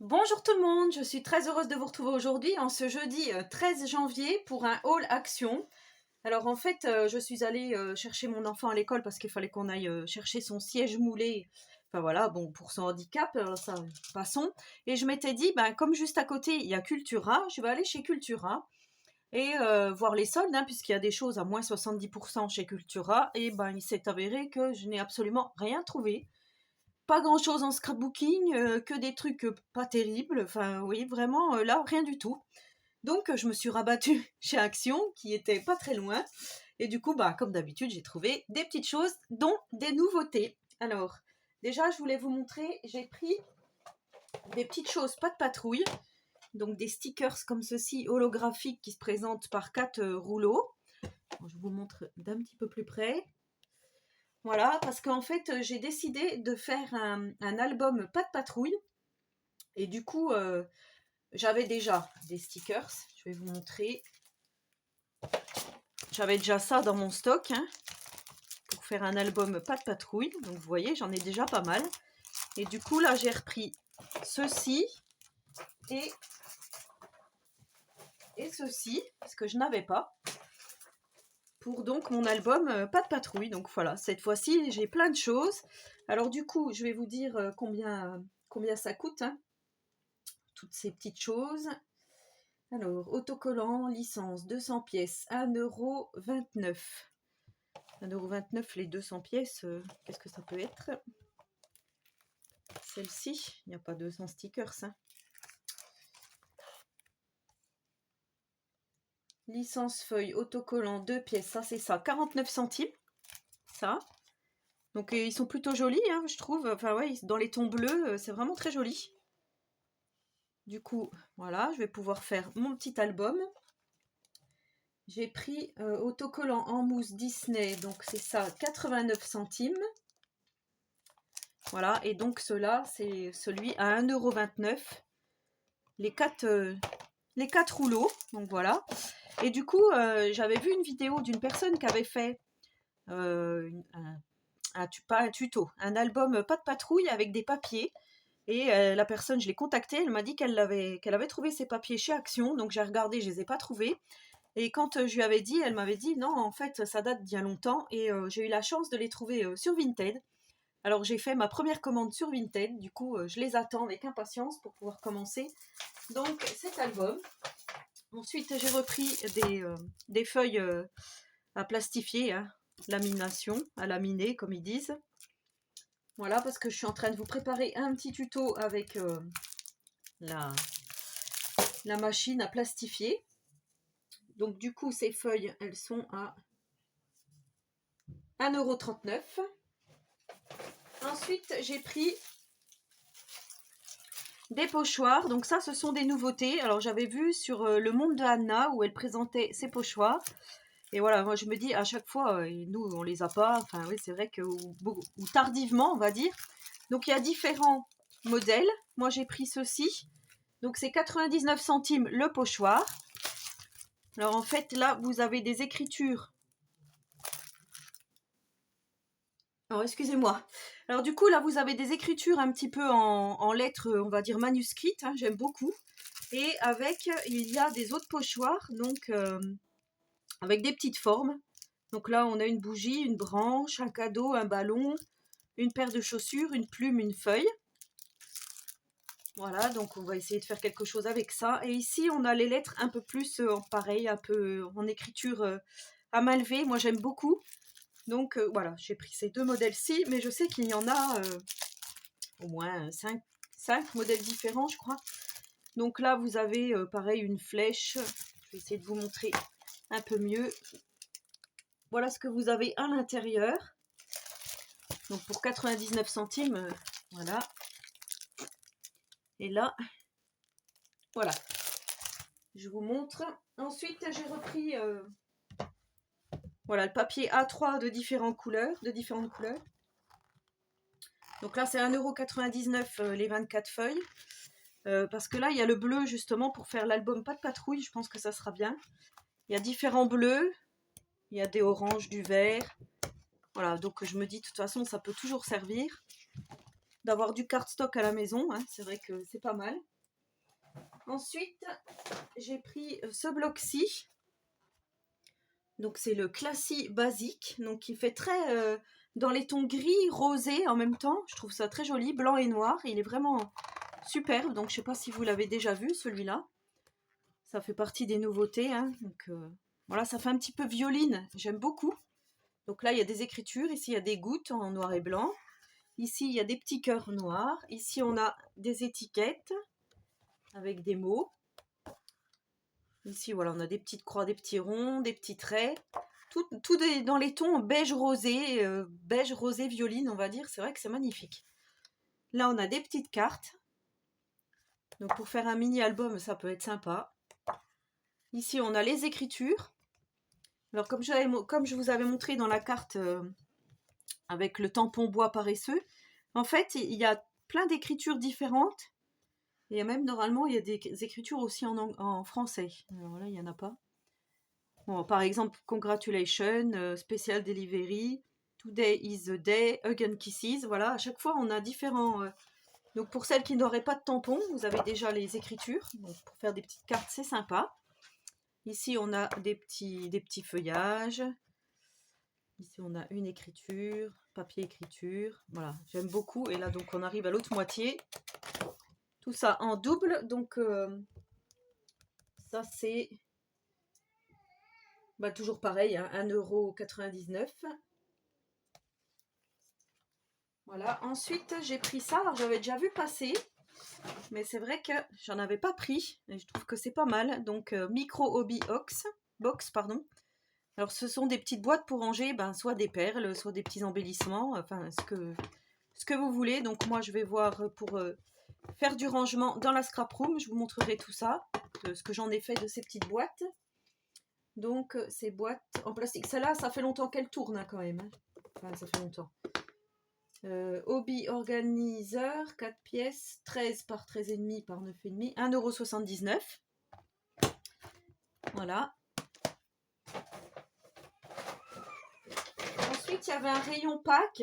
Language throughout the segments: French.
Bonjour tout le monde, je suis très heureuse de vous retrouver aujourd'hui en ce jeudi 13 janvier pour un haul action. Alors en fait, je suis allée chercher mon enfant à l'école parce qu'il fallait qu'on aille chercher son siège moulé. Enfin voilà, bon, pour son handicap, alors ça, passons. Et je m'étais dit, ben, comme juste à côté, il y a Cultura, je vais aller chez Cultura et voir les soldes, hein, puisqu'il y a des choses à moins 70% chez Cultura. Et ben, il s'est avéré que je n'ai absolument rien trouvé. Pas grand-chose en scrapbooking, que des trucs pas terribles. Enfin, oui, vraiment, là, rien du tout. Donc, je me suis rabattue chez Action, qui était pas très loin. Et du coup, bah, comme d'habitude, j'ai trouvé des petites choses, dont des nouveautés. Alors, déjà, je voulais vous montrer, j'ai pris des petites choses, pas de patrouille. Donc, des stickers comme ceci, holographiques, qui se présentent par 4 rouleaux. Je vous montre d'un petit peu plus près. Voilà, parce qu'en fait, j'ai décidé de faire un album pas de patrouille. Et du coup, j'avais déjà des stickers. Je vais vous montrer. J'avais déjà ça dans mon stock, hein, pour faire un album pas de patrouille. Donc vous voyez, j'en ai déjà pas mal. Et du coup, là, j'ai repris ceci et, ceci, parce que je n'avais pas. Pour donc mon album pas de patrouille. Donc voilà, cette fois-ci, j'ai plein de choses. Alors du coup, je vais vous dire combien ça coûte, hein, toutes ces petites choses. Alors, autocollant, licence, 200 pièces, 1,29 €. 1,29 € les 200 pièces, qu'est-ce que ça peut être? Celle-ci, il n'y a pas 200 stickers. Hein. Licence feuille, autocollant, 2 pièces, ça c'est ça, 49 centimes. Ça. Donc ils sont plutôt jolis, hein, je trouve. Enfin ouais, dans les tons bleus, c'est vraiment très joli. Du coup, voilà, je vais pouvoir faire mon petit album. J'ai pris autocollant en mousse Disney, donc c'est ça, 89 centimes. Voilà, et donc cela, c'est celui à 1,29 €. Les 4 rouleaux, donc voilà. Et du coup, j'avais vu une vidéo d'une personne qui avait fait pas un tuto, un album pas de patrouille avec des papiers. Et la personne, je l'ai contactée, elle m'a dit qu'elle avait trouvé ses papiers chez Action, donc j'ai regardé, je les ai pas trouvés. Et quand je lui avais dit, elle m'avait dit non, en fait, ça date d'il y a longtemps, et j'ai eu la chance de les trouver sur Vinted. Alors j'ai fait ma première commande sur Vinted, du coup je les attends avec impatience pour pouvoir commencer donc cet album. Ensuite j'ai repris des feuilles à plastifier, hein, lamination, à laminer comme ils disent. Voilà, parce que je suis en train de vous préparer un petit tuto avec la machine à plastifier. Donc du coup ces feuilles, elles sont à 1,39 €. Ensuite j'ai pris des pochoirs, donc ça ce sont des nouveautés. Alors j'avais vu sur le monde de Anna où elle présentait ses pochoirs. Et voilà, moi je me dis à chaque fois, nous on les a pas, enfin oui c'est vrai que, ou tardivement on va dire. Donc il y a différents modèles. Moi j'ai pris ceci. Donc c'est 99 centimes le pochoir. Alors en fait là vous avez des écritures. Alors excusez-moi. Alors du coup là vous avez des écritures un petit peu en lettres, on va dire manuscrites, hein, j'aime beaucoup. Et avec, il y a des autres pochoirs, donc avec des petites formes. Donc là, on a une bougie, une branche, un cadeau, un ballon, une paire de chaussures, une plume, une feuille. Voilà, donc on va essayer de faire quelque chose avec ça. Et ici, on a les lettres un peu plus pareil, un peu en écriture à main levée. Moi, j'aime beaucoup. Donc voilà, j'ai pris ces deux modèles-ci, mais je sais qu'il y en a au moins 5 modèles différents, je crois. Donc là, vous avez pareil une flèche. Je vais essayer de vous montrer un peu mieux. Voilà ce que vous avez à l'intérieur. Donc pour 99 centimes, voilà. Et là, voilà. Je vous montre. Ensuite, j'ai repris voilà, le papier A3 de différentes couleurs. Donc là, c'est 1,99 € les 24 feuilles. Parce que là, il y a le bleu justement pour faire l'album pas de patrouille. Je pense que ça sera bien. Il y a différents bleus. Il y a des oranges, du vert. Voilà, donc je me dis de toute façon, ça peut toujours servir. d'avoir du cardstock à la maison, hein. C'est vrai que c'est pas mal. Ensuite, j'ai pris ce bloc-ci. Donc c'est le Classy basique, donc qui fait très dans les tons gris rosé en même temps. Je trouve ça très joli, blanc et noir. Il est vraiment superbe. Donc je sais pas si vous l'avez déjà vu celui-là. Ça fait partie des nouveautés, hein. Donc voilà, ça fait un petit peu violine. J'aime beaucoup. Donc là il y a des écritures. Ici il y a des gouttes en noir et blanc. Ici il y a des petits cœurs noirs. Ici on a des étiquettes avec des mots. Ici, voilà, on a des petites croix, des petits ronds, des petits traits. Tout dans les tons beige rosé violine, on va dire. C'est vrai que c'est magnifique. Là, on a des petites cartes. Donc, pour faire un mini-album, ça peut être sympa. Ici, on a les écritures. Alors, comme je vous avais montré dans la carte avec le tampon bois paresseux, en fait, il y a plein d'écritures différentes. Et même, normalement, il y a des écritures aussi en français. Alors là, il n'y en a pas. Bon, par exemple, Congratulations, Special Delivery, Today is the Day, Hug and Kisses. Voilà, à chaque fois, on a différents... Donc, pour celles qui n'auraient pas de tampon, vous avez déjà les écritures. Donc, pour faire des petites cartes, c'est sympa. Ici, on a des petits feuillages. Ici, on a une écriture, papier écriture. Voilà, j'aime beaucoup. Et là, donc, on arrive à l'autre moitié. Tout ça en double. Donc, ça, c'est... Bah, toujours pareil, hein, 1,99 €. Voilà, ensuite j'ai pris ça, alors j'avais déjà vu passer, mais c'est vrai que j'en avais pas pris, et je trouve que c'est pas mal. Donc Micro Hobby Box, pardon. Alors ce sont des petites boîtes pour ranger soit des perles, soit des petits embellissements, enfin ce que vous voulez. Donc moi je vais voir pour faire du rangement dans la scrap room, je vous montrerai tout ça, ce que j'en ai fait de ces petites boîtes. Donc ces boîtes en plastique, celle-là ça fait longtemps qu'elle tourne hein, quand même, hein. Enfin ça fait longtemps. Hobby organiseur, 4 pièces, 13 par 13,5 par 9,5, 1,79 €. Voilà. Ensuite, il y avait un rayon pack.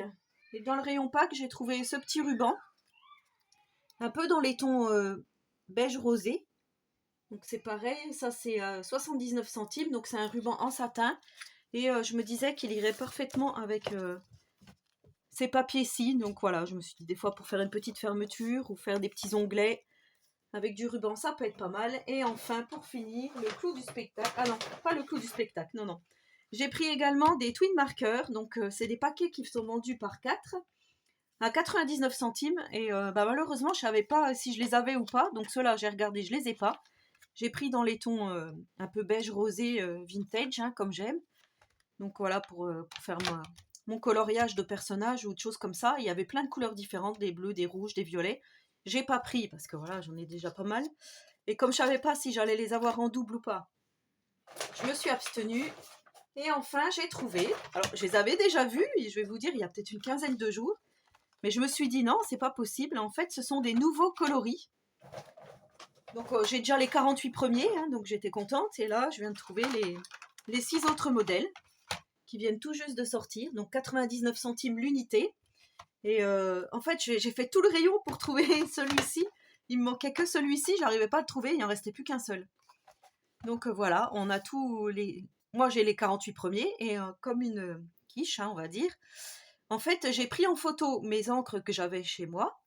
Et dans le rayon pack, j'ai trouvé ce petit ruban. Un peu dans les tons beige rosé. Donc c'est pareil, ça c'est 79 centimes. Donc c'est un ruban en satin. Et je me disais qu'il irait parfaitement avec... ces papiers-ci, donc voilà, je me suis dit des fois pour faire une petite fermeture ou faire des petits onglets avec du ruban, ça peut être pas mal. Et enfin, pour finir, le clou du spectacle. Ah non, pas le clou du spectacle, non, non. J'ai pris également des twin markers, donc c'est des paquets qui sont vendus par 4 à 99 centimes. Et malheureusement, je savais pas si je les avais ou pas, donc ceux-là, j'ai regardé, je les ai pas. J'ai pris dans les tons un peu beige rosé vintage, hein, comme j'aime. Donc voilà, pour faire mon coloriage de personnage ou de choses comme ça. Il y avait plein de couleurs différentes, des bleus, des rouges, des violets. J'ai pas pris parce que voilà, j'en ai déjà pas mal. Et comme je savais pas si j'allais les avoir en double ou pas, je me suis abstenue. Et enfin, j'ai trouvé. Alors, je les avais déjà vus, et je vais vous dire, il y a peut-être une quinzaine de jours. Mais je me suis dit non, c'est pas possible. En fait, ce sont des nouveaux coloris. Donc, j'ai déjà les 48 premiers, hein, donc j'étais contente. Et là, je viens de trouver les 6 autres modèles qui viennent tout juste de sortir. Donc, 99 centimes l'unité. Et en fait, j'ai fait tout le rayon pour trouver celui-ci. Il me manquait que celui-ci, j'arrivais pas à le trouver, il en restait plus qu'un seul. Donc voilà, on a tous les... Moi, j'ai les 48 premiers, et comme une quiche, hein, on va dire. En fait, j'ai pris en photo mes encres que j'avais chez moi.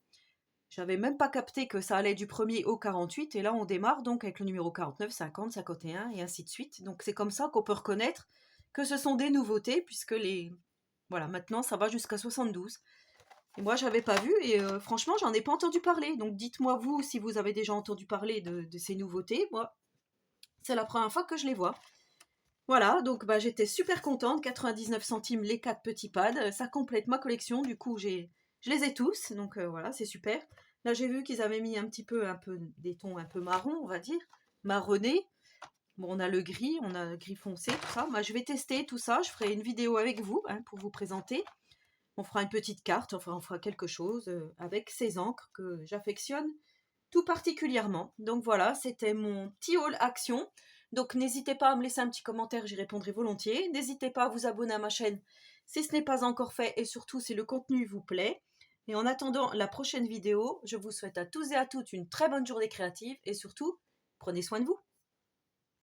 J'avais même pas capté que ça allait du premier au 48, et là, on démarre donc avec le numéro 49, 50, 51, et ainsi de suite. Donc c'est comme ça qu'on peut reconnaître que ce sont des nouveautés, puisque les... Voilà, maintenant, ça va jusqu'à 72. Et moi, j'avais pas vu et franchement, j'en ai pas entendu parler. Donc, dites-moi vous si vous avez déjà entendu parler de ces nouveautés. Moi, c'est la première fois que je les vois. Voilà, donc j'étais super contente. 99 centimes les 4 petits pads. Ça complète ma collection. Du coup, je les ai tous. Donc voilà, c'est super. Là, j'ai vu qu'ils avaient mis un peu des tons un peu marron, on va dire. Marronné. Bon, on a le gris, on a le gris foncé, tout ça. Moi, je vais tester tout ça. Je ferai une vidéo avec vous hein, pour vous présenter. On fera une petite carte, enfin on fera quelque chose avec ces encres que j'affectionne tout particulièrement. Donc voilà, c'était mon petit haul action. Donc n'hésitez pas à me laisser un petit commentaire, j'y répondrai volontiers. N'hésitez pas à vous abonner à ma chaîne si ce n'est pas encore fait et surtout si le contenu vous plaît. Et en attendant la prochaine vidéo, je vous souhaite à tous et à toutes une très bonne journée créative et surtout, prenez soin de vous.